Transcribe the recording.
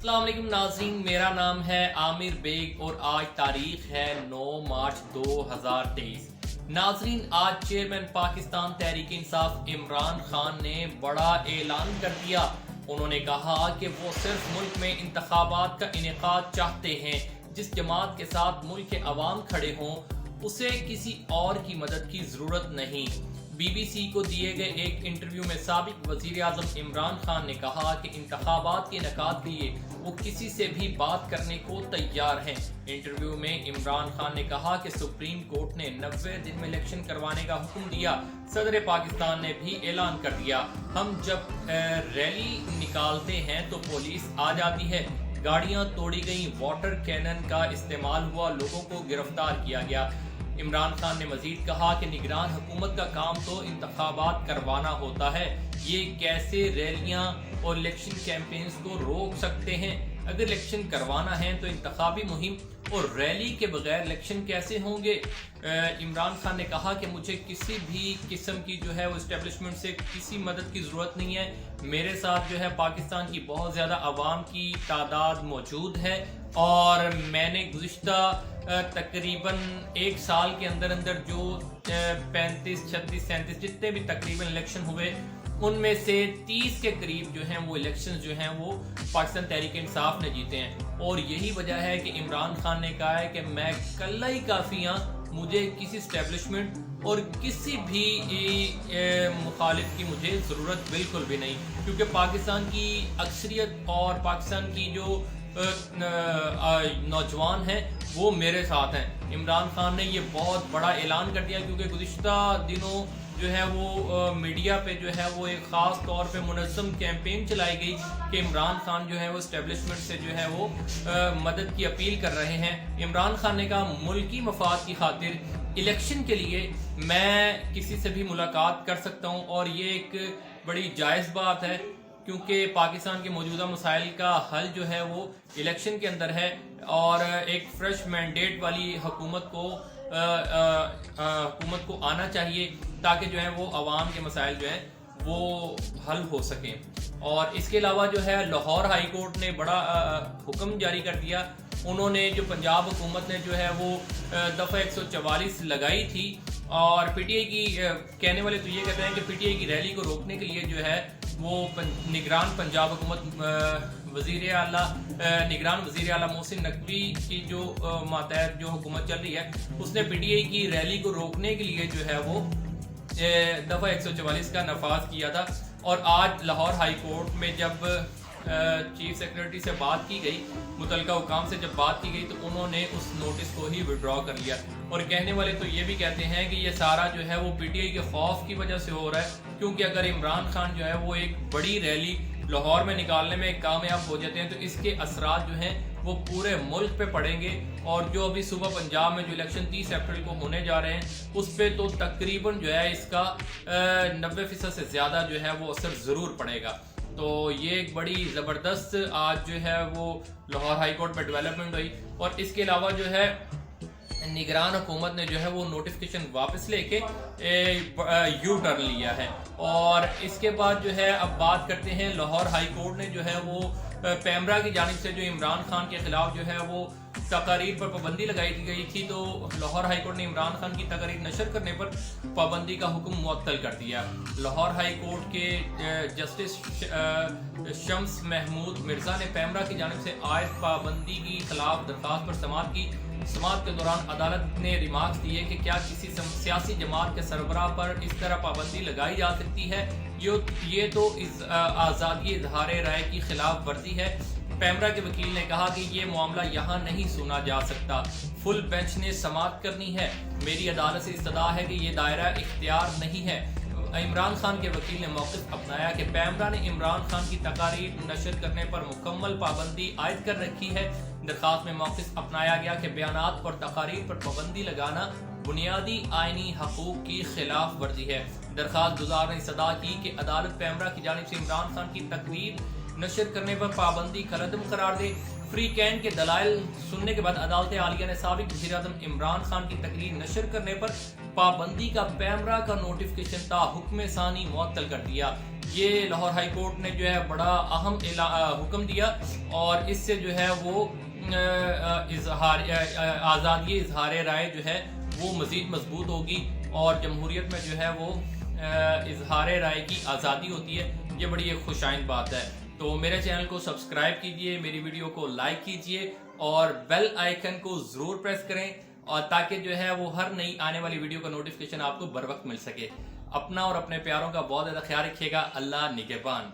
अस्सलाम वालेकुम नाज़रीन, मेरा नाम है आमिर बेग और आज तारीख है 9 मार्च 2023। नाज़रीन, आज चेयरमैन पाकिस्तान तहरीक इंसाफ इमरान खान ने बड़ा ऐलान कर दिया। उन्होंने कहा कि वो सिर्फ मुल्क में इंतखाबात का इनेकाद चाहते हैं। जिस जमात के साथ मुल्क के अवाम खड़े हों उसे किसी और की मदद की जरूरत नहीं। BBC को दिए गए एक इंटरव्यू में साबिक वजीर आजम इमरान खान ने कहा कि इंतखाबात के इनेकाद के लिए वो किसी से भी बात करने को तैयार हैं। इंटरव्यू में इमरान खान ने कहा कि सुप्रीम कोर्ट ने 90 दिन में इलेक्शन करवाने का हुक्म दिया। सदर पाकिस्तान ने भी ऐलान कर दिया, हम जब रैली निकालते हैं तो पुलिस आ जाती है, गाड़ियां तोड़ी गई, वाटर कैनन का इस्तेमाल हुआ, लोगों को गिरफ्तार किया गया। इमरान खान ने मजीद कहा कि निगरान हुकूमत का काम तो इंतखाबात करवाना होता है, ये कैसे रैलियां और इलेक्शन कैंपेन्स को रोक सकते हैं। अगर इलेक्शन करवाना है तो इंतखाबी मुहिम और रैली के बगैर इलेक्शन कैसे होंगे। इमरान खान ने कहा कि मुझे किसी भी किस्म की जो है वो इस्टेब्लिशमेंट से किसी मदद की ज़रूरत नहीं है। मेरे साथ जो है पाकिस्तान की बहुत ज़्यादा आवाम की तादाद मौजूद है और मैंने गुज़िश्ता तकरीबन एक साल के अंदर अंदर जो 35, 36, 37 जितने भी तकरीबन इलेक्शन हुए उनमें से 30 के करीब जो हैं वो इलेक्शन जो हैं वो पाकिस्तान तहरीक इंसाफ ने जीते हैं। और यही वजह है कि इमरान खान ने कहा है कि मैं कल्ला ही काफ़ी हाँ, मुझे किसी इस्टेब्लिशमेंट और किसी भी मुखालिफ की मुझे ज़रूरत बिल्कुल भी नहीं, क्योंकि पाकिस्तान की अक्सरियत और पाकिस्तान की जो नौजवान हैं वो मेरे साथ हैं। इमरान खान ने ये बहुत बड़ा ऐलान कर दिया क्योंकि गुज़िश्ता दिनों जो है वो मीडिया पे जो है वो एक ख़ास तौर पे मुनज़्ज़म कैंपेन चलाई गई कि इमरान खान जो है वो इस्टेब्लिशमेंट से जो है वो मदद की अपील कर रहे हैं। इमरान खान ने कहा, मुल्की मफाद की खातिर इलेक्शन के लिए मैं किसी से भी मुलाकात कर सकता हूँ और ये एक बड़ी जायज़ बात है क्योंकि पाकिस्तान के मौजूदा मसाइल का हल जो है वो इलेक्शन के अंदर है और एक फ्रेश मैंडेट वाली हुकूमत को आना चाहिए ताकि जो है वो आवाम के मसाइल जो हैं वो हल हो सकें। और इसके अलावा जो है लाहौर हाई कोर्ट ने बड़ा हुक्म जारी कर दिया। उन्होंने जो पंजाब हुकूमत ने जो है वो दफ़ा 144 लगाई थी और PTI की कहने वाले तो ये कहते हैं कि PTI की रैली को रोकने के लिए जो है वो निगरान पंजाब हुकूमत निगरान वज़ीर आला मोहसिन नकवी की जो मातहत जो हुकूमत चल रही है उसने PTI की रैली को रोकने के लिए जो है वो दफ़ा 144 का नफाज किया था। और आज लाहौर हाई कोर्ट में जब चीफ सेक्रेटरी से बात की गई, मुतलका हुकाम से जब बात की गई तो उन्होंने उस नोटिस को ही विड्रॉ कर लिया। और कहने वाले तो ये भी कहते हैं कि ये सारा जो है वो PTI के खौफ की वजह से हो रहा है, क्योंकि अगर इमरान खान जो है वो एक बड़ी रैली लाहौर में निकालने में कामयाब हो जाते हैं तो इसके असरात जो हैं वो पूरे मुल्क पे पड़ेंगे। और जो अभी सुबह पंजाब में जो इलेक्शन 30 अप्रैल को होने जा रहे हैं उस पे तो तकरीबन जो है इसका 90% से ज़्यादा जो है वो असर ज़रूर पड़ेगा। तो ये एक बड़ी ज़बरदस्त आज जो है वो लाहौर हाई कोर्ट में डेवलपमेंट हुई। और इसके अलावा जो है निगरान हुकूमत ने जो है वो नोटिफिकेशन वापस लेके यू टर्न लिया है। और इसके बाद जो है अब बात करते हैं, लाहौर हाई कोर्ट ने जो है वो पैमरा की जानिब से जो इमरान खान के खिलाफ जो है वो तकारीर पर पाबंदी लगाई गई थी, तो लाहौर हाई कोर्ट ने इमरान खान की तकारीर नशर करने पर पाबंदी का हुक्म मुअत्तल कर दिया। लाहौर हाई कोर्ट के जस्टिस शम्स महमूद मिर्जा ने पैमरा की जानिब से आयद पाबंदी की खिलाफ दरख्वास्त पर समाअत की। समाअत के दौरान अदालत ने रिमार्क्स दिए कि क्या किसी सियासी जमात के सरबराह पर इस तरह पाबंदी लगाई जा सकती है, ये तो इस आज़ादी इजहार राय की खिलाफ वर्जी है। पैमरा के वकील ने कहा कि ये मामला यहाँ नहीं सुना जा सकता, फुल बेंच ने समाअत करनी है, मेरी अदालत से इस्तदा है कि ये दायरा इख्तियार नहीं है। इमरान खान के वकील ने मौक़िफ़ अपनाया कि पैमरा ने इमरान खान की तकारीर नशर करने पर मुकम्मल पाबंदी आयद कर रखी है। दरख्वास्त में मौक़िफ़ अपनाया गया कि बयानात और तकारीर पर पाबंदी लगाना बुनियादी आइनी हकूक़ की खिलाफ वर्जी है। दरख्वास्त गुजार ने सदा की कि अदालत पैमरा की जानिब से इमरान खान की तकरीर नशर करने पर पाबंदी कलअदम करार दे। फ्री कैन के दलाइल सुनने के बाद अदालत आलिया ने साबिक वज़ीर आज़म इमरान खान की तकरीर नशर करने पर पाबंदी का पैमरा का नोटिफिकेशन ता हुक्म सानी मुअत्तल कर दिया। یہ لاہور ہائی کورٹ نے جو ہے بڑا اہم حکم دیا اور اس سے جو ہے وہ آزادی اظہار رائے جو ہے وہ مزید مضبوط ہوگی اور جمہوریت میں جو ہے وہ اظہار رائے کی آزادی ہوتی ہے. یہ بڑی ایک خوش آئند بات ہے. تو میرے چینل کو سبسکرائب کیجئے, میری ویڈیو کو لائک کیجئے اور بیل آئیکن کو ضرور پریس کریں اور تاکہ جو ہے وہ ہر نئی آنے والی ویڈیو کا نوٹیفیکیشن آپ کو بر وقت مل سکے. اپنا اور اپنے پیاروں کا بہت زیادہ خیال رکھیے گا. اللہ نگہبان.